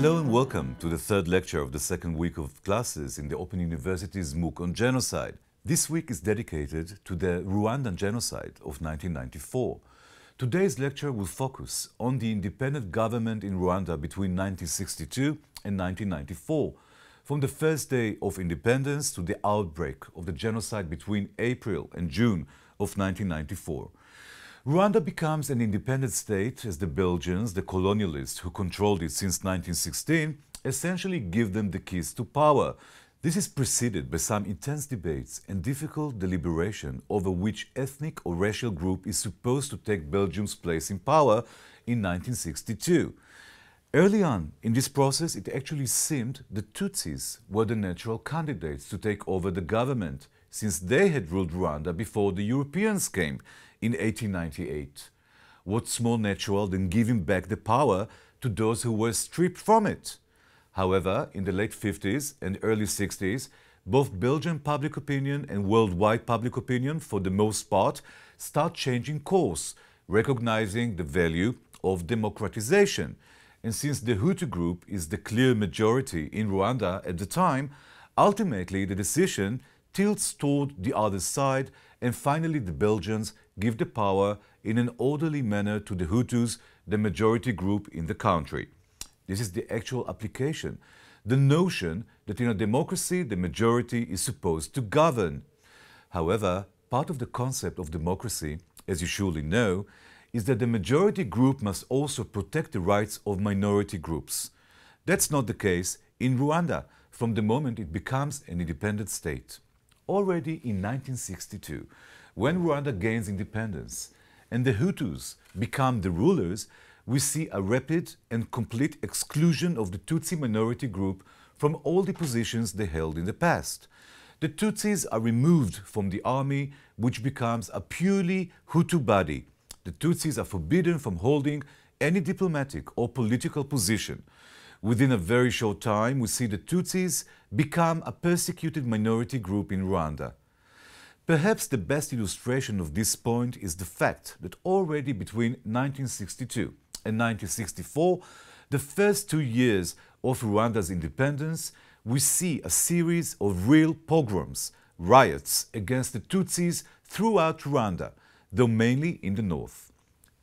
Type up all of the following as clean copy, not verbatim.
Hello and welcome to the third lecture of the second week of classes in the Open University's MOOC on genocide. This week is dedicated to the Rwandan genocide of 1994. Today's lecture will focus on the independent government in Rwanda between 1962 and 1994, from the first day of independence to the outbreak of the genocide between April and June of 1994. Rwanda becomes an independent state as the Belgians, the colonialists who controlled it since 1916, essentially give them the keys to power. This is preceded by some intense debates and difficult deliberation over which ethnic or racial group is supposed to take Belgium's place in power in 1962. Early on in this process, it actually seemed the Tutsis were the natural candidates to take over the government, since they had ruled Rwanda before the Europeans came in 1898. What's more natural than giving back the power to those who were stripped from it? However, in the late 50s and early 60s, both Belgian public opinion and worldwide public opinion, for the most part, start changing course, recognizing the value of democratization. And since the Hutu group is the clear majority in Rwanda at the time, ultimately the decision tilts toward the other side, and finally the Belgians give the power in an orderly manner to the Hutus, the majority group in the country. This is the actual application, the notion that in a democracy the majority is supposed to govern. However, part of the concept of democracy, as you surely know, is that the majority group must also protect the rights of minority groups. That's not the case in Rwanda from the moment it becomes an independent state. Already in 1962, when Rwanda gains independence and the Hutus become the rulers, we see a rapid and complete exclusion of the Tutsi minority group from all the positions they held in the past. The Tutsis are removed from the army, which becomes a purely Hutu body. The Tutsis are forbidden from holding any diplomatic or political position. Within a very short time, we see the Tutsis become a persecuted minority group in Rwanda. Perhaps the best illustration of this point is the fact that already between 1962 and 1964, the first 2 years of Rwanda's independence, we see a series of real pogroms, riots against the Tutsis throughout Rwanda, though mainly in the north.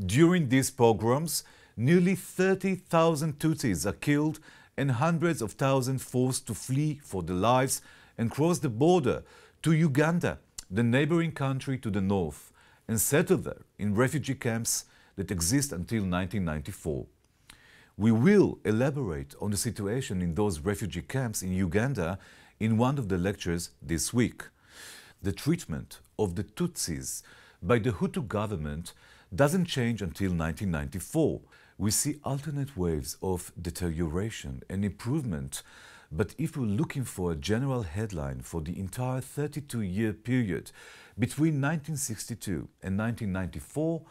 During these pogroms, nearly 30,000 Tutsis are killed and hundreds of thousands forced to flee for their lives and cross the border to Uganda, the neighboring country to the north, and settle there in refugee camps that exist until 1994. We will elaborate on the situation in those refugee camps in Uganda in one of the lectures this week. The treatment of the Tutsis by the Hutu government doesn't change until 1994. We see alternate waves of deterioration and improvement, but if we're looking for a general headline for the entire 32-year period between 1962 and 1994,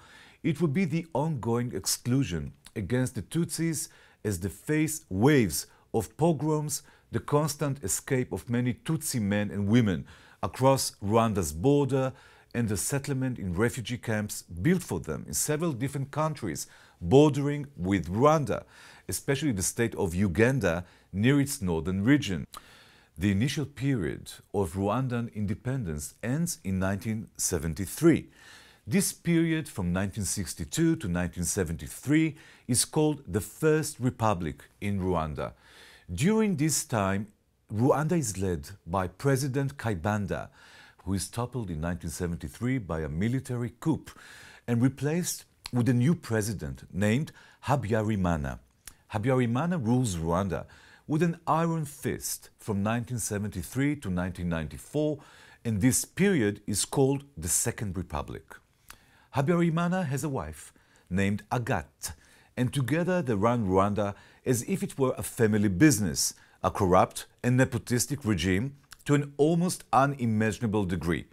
it would be the ongoing exclusion against the Tutsis as they face waves of pogroms, the constant escape of many Tutsi men and women across Rwanda's border, and the settlement in refugee camps built for them in several different countries bordering with Rwanda, especially the state of Uganda near its northern region. The initial period of Rwandan independence ends in 1973. This period from 1962 to 1973 is called the First Republic in Rwanda. During this time, Rwanda is led by President Kayibanda, who is toppled in 1973 by a military coup and replaced with a new president named Habyarimana. Habyarimana rules Rwanda with an iron fist from 1973 to 1994, and this period is called the Second Republic. Habyarimana has a wife named Agathe, and together they run Rwanda as if it were a family business, a corrupt and nepotistic regime to an almost unimaginable degree.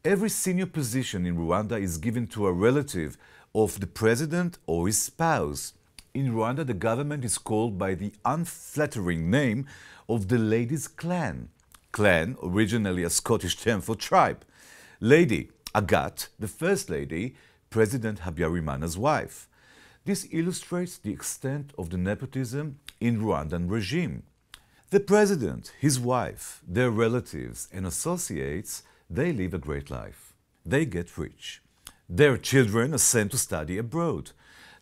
Every senior position in Rwanda is given to a relative of the president or his spouse. In Rwanda, the government is called by the unflattering name of the Ladies' Clan. Clan, originally a Scottish term for tribe. Lady Agathe, the First Lady, President Habyarimana's wife. This illustrates the extent of the nepotism in Rwandan regime. The president, his wife, their relatives and associates, they live a great life. They get rich. Their children are sent to study abroad.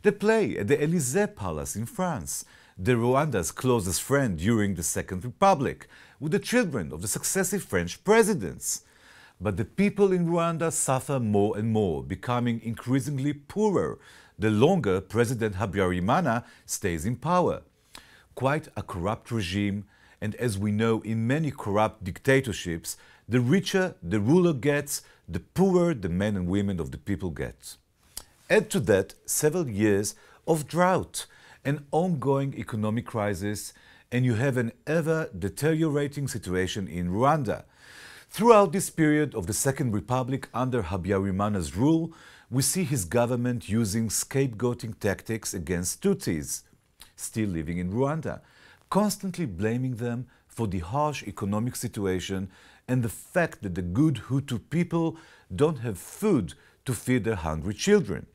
They play at the Élysée Palace in France, the Rwanda's closest friend during the Second Republic, with the children of the successive French presidents. But the people in Rwanda suffer more and more, becoming increasingly poorer the longer President Habyarimana stays in power. Quite a corrupt regime, and as we know in many corrupt dictatorships, the richer the ruler gets, the poorer the men and women of the people get. Add to that several years of drought, an ongoing economic crisis, and you have an ever-deteriorating situation in Rwanda. Throughout this period of the Second Republic under Habyarimana's rule, we see his government using scapegoating tactics against Tutsis, still living in Rwanda, constantly blaming them for the harsh economic situation and the fact that the good Hutu people don't have food to feed their hungry children.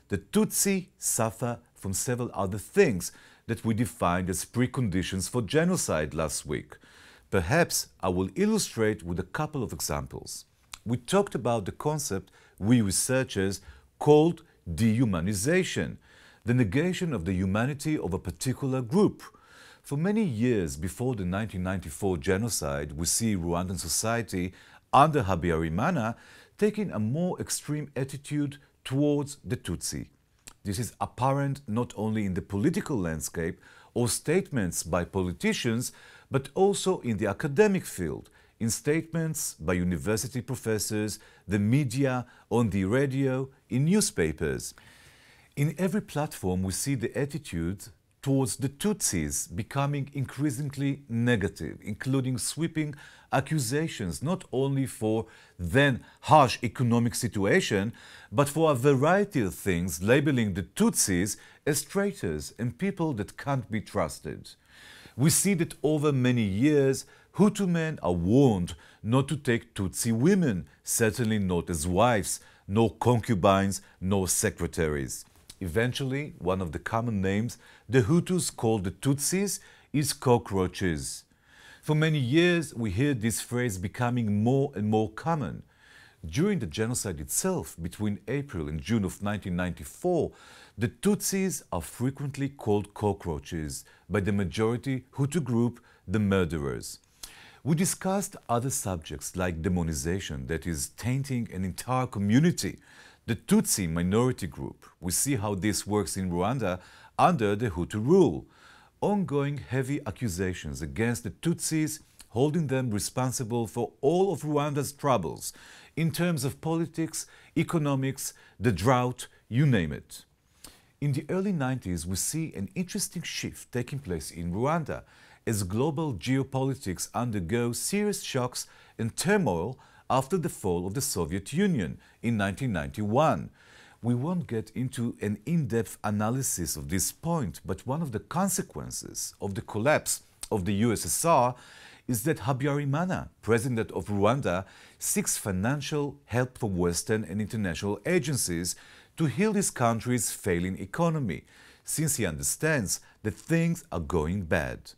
The Tutsi suffer from several other things that we defined as preconditions for genocide last week. Perhaps I will illustrate with a couple of examples. We talked about the concept we researchers called dehumanization, the negation of the humanity of a particular group. For many years before the 1994 genocide, we see Rwandan society under Habyarimana taking a more extreme attitude towards the Tutsi. This is apparent not only in the political landscape or statements by politicians, but also in the academic field, in statements by university professors, the media, on the radio, in newspapers. In every platform we see the attitude towards the Tutsis becoming increasingly negative, including sweeping accusations not only for then harsh economic situation, but for a variety of things, labeling the Tutsis as traitors and people that can't be trusted. We see that over many years, Hutu men are warned not to take Tutsi women, certainly not as wives, nor concubines, nor secretaries. Eventually, one of the common names the Hutus call the Tutsis is cockroaches. For many years, we hear this phrase becoming more and more common. During the genocide itself, between April and June of 1994, the Tutsis are frequently called cockroaches by the majority Hutu group, the murderers. We discussed other subjects like demonization, that is, tainting an entire community, the Tutsi minority group. We see how this works in Rwanda under the Hutu rule. Ongoing heavy accusations against the Tutsis, holding them responsible for all of Rwanda's troubles, in terms of politics, economics, the drought, you name it. In the early 90s, we see an interesting shift taking place in Rwanda as global geopolitics undergo serious shocks and turmoil after the fall of the Soviet Union in 1991. We won't get into an in-depth analysis of this point, but one of the consequences of the collapse of the USSR is that Habyarimana, president of Rwanda, seeks financial help from Western and international agencies to heal his country's failing economy, since he understands that things are going bad.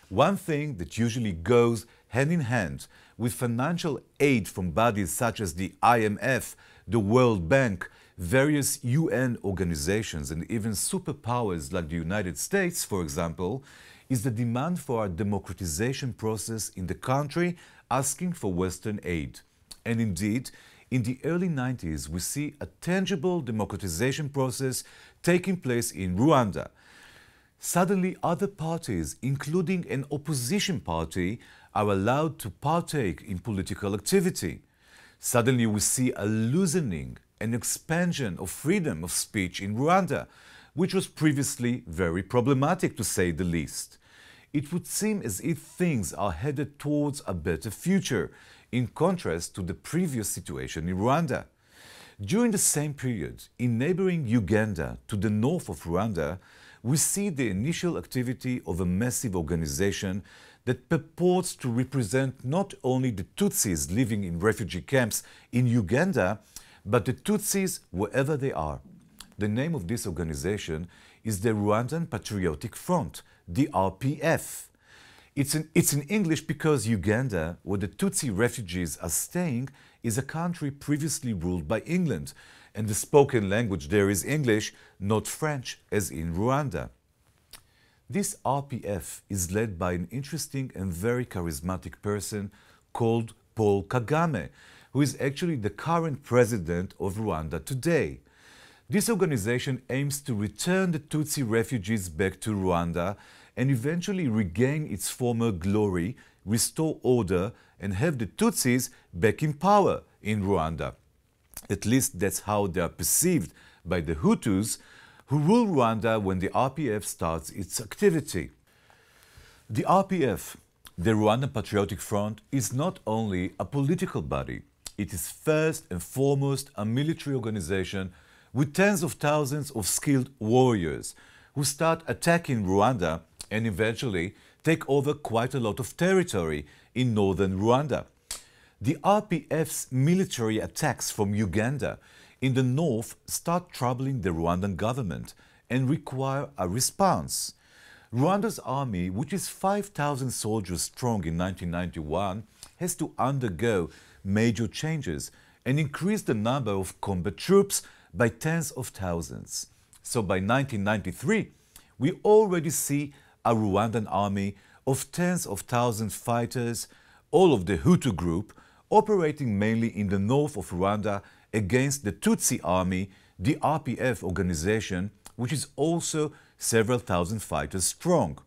One thing that usually goes hand in hand with financial aid from bodies such as the IMF, the World Bank, various UN organizations, and even superpowers like the United States, for example, is the demand for a democratization process in the country, asking for Western aid. And indeed, in the early 90s, we see a tangible democratization process taking place in Rwanda. Suddenly, other parties, including an opposition party, are allowed to partake in political activity. Suddenly, we see a loosening and expansion of freedom of speech in Rwanda, which was previously very problematic, to say the least. It would seem as if things are headed towards a better future, in contrast to the previous situation in Rwanda. During the same period, in neighboring Uganda, to the north of Rwanda, we see the initial activity of a massive organization that purports to represent not only the Tutsis living in refugee camps in Uganda, but the Tutsis wherever they are. The name of this organization is the Rwandan Patriotic Front, the RPF. It's in English because Uganda, where the Tutsi refugees are staying, is a country previously ruled by England, and the spoken language there is English, not French, as in Rwanda. This RPF is led by an interesting and very charismatic person called Paul Kagame, who is actually the current president of Rwanda today. This organization aims to return the Tutsi refugees back to Rwanda and eventually regain its former glory, restore order, and have the Tutsis back in power in Rwanda. At least that's how they are perceived by the Hutus, who rule Rwanda when the RPF starts its activity. The RPF, the Rwandan Patriotic Front, is not only a political body, it is first and foremost a military organization with tens of thousands of skilled warriors who start attacking Rwanda and eventually take over quite a lot of territory in northern Rwanda. The RPF's military attacks from Uganda in the north start troubling the Rwandan government and require a response. Rwanda's army, which is 5,000 soldiers strong in 1991, has to undergo major changes and increase the number of combat troops by tens of thousands. So by 1993, we already see a Rwandan army of tens of thousands fighters, all of the Hutu group, operating mainly in the north of Rwanda against the Tutsi army, the RPF organization, which is also several thousand fighters strong.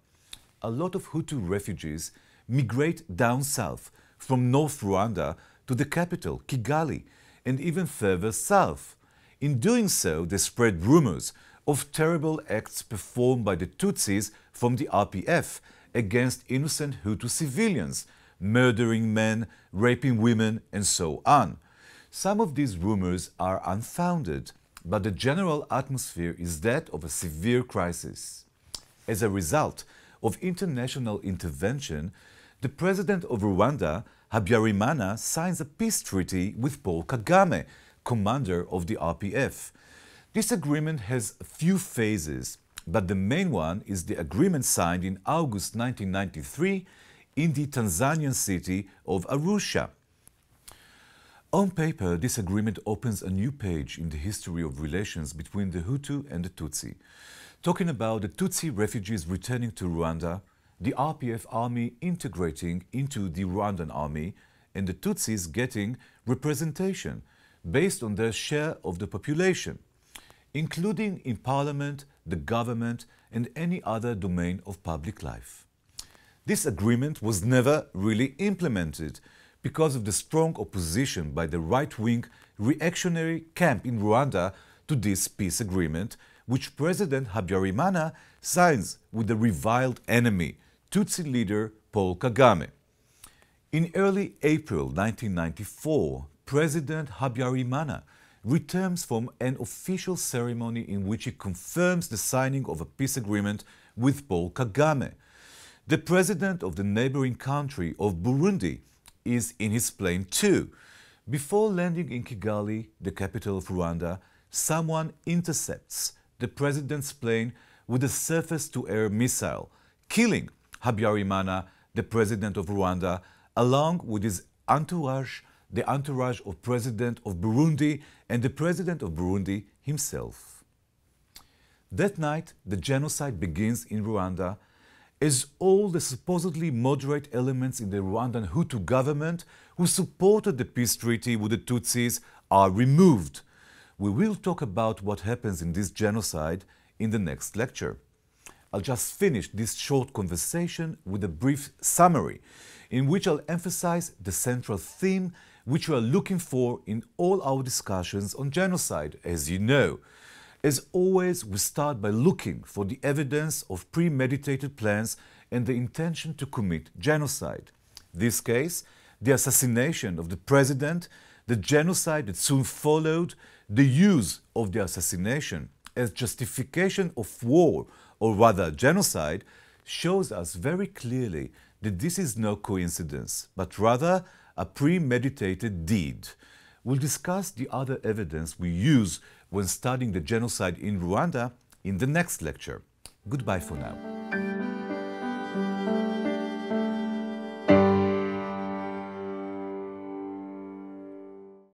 A lot of Hutu refugees migrate down south from North Rwanda to the capital, Kigali, and even further south. In doing so, they spread rumors of terrible acts performed by the Tutsis from the RPF against innocent Hutu civilians, murdering men, raping women, and so on. Some of these rumors are unfounded, but the general atmosphere is that of a severe crisis. As a result of international intervention, the president of Rwanda, Habyarimana, signs a peace treaty with Paul Kagame, commander of the RPF. This agreement has a few phases, but the main one is the agreement signed in August 1993 in the Tanzanian city of Arusha. On paper, this agreement opens a new page in the history of relations between the Hutu and the Tutsi. Talking about the Tutsi refugees returning to Rwanda, the RPF army integrating into the Rwandan army, and the Tutsis getting representation based on their share of the population, including in parliament, the government, and any other domain of public life. This agreement was never really implemented because of the strong opposition by the right-wing reactionary camp in Rwanda to this peace agreement, which President Habyarimana signs with the reviled enemy, Tutsi leader Paul Kagame. In early April 1994, President Habyarimana returns from an official ceremony in which he confirms the signing of a peace agreement with Paul Kagame. The president of the neighboring country of Burundi is in his plane too. Before landing in Kigali, the capital of Rwanda, someone intercepts the president's plane with a surface-to-air missile, killing Habyarimana, the president of Rwanda, along with his entourage, the entourage of President of Burundi and the President of Burundi himself. That night, the genocide begins in Rwanda as all the supposedly moderate elements in the Rwandan Hutu government who supported the peace treaty with the Tutsis are removed. We will talk about what happens in this genocide in the next lecture. I'll just finish this short conversation with a brief summary in which I'll emphasize the central theme which we are looking for in all our discussions on genocide, as you know. As always, we start by looking for the evidence of premeditated plans and the intention to commit genocide. In this case, the assassination of the president, the genocide that soon followed, the use of the assassination as justification of war, or rather genocide, shows us very clearly that this is no coincidence, but rather a premeditated deed. We'll discuss the other evidence we use when studying the genocide in Rwanda in the next lecture. Goodbye for now.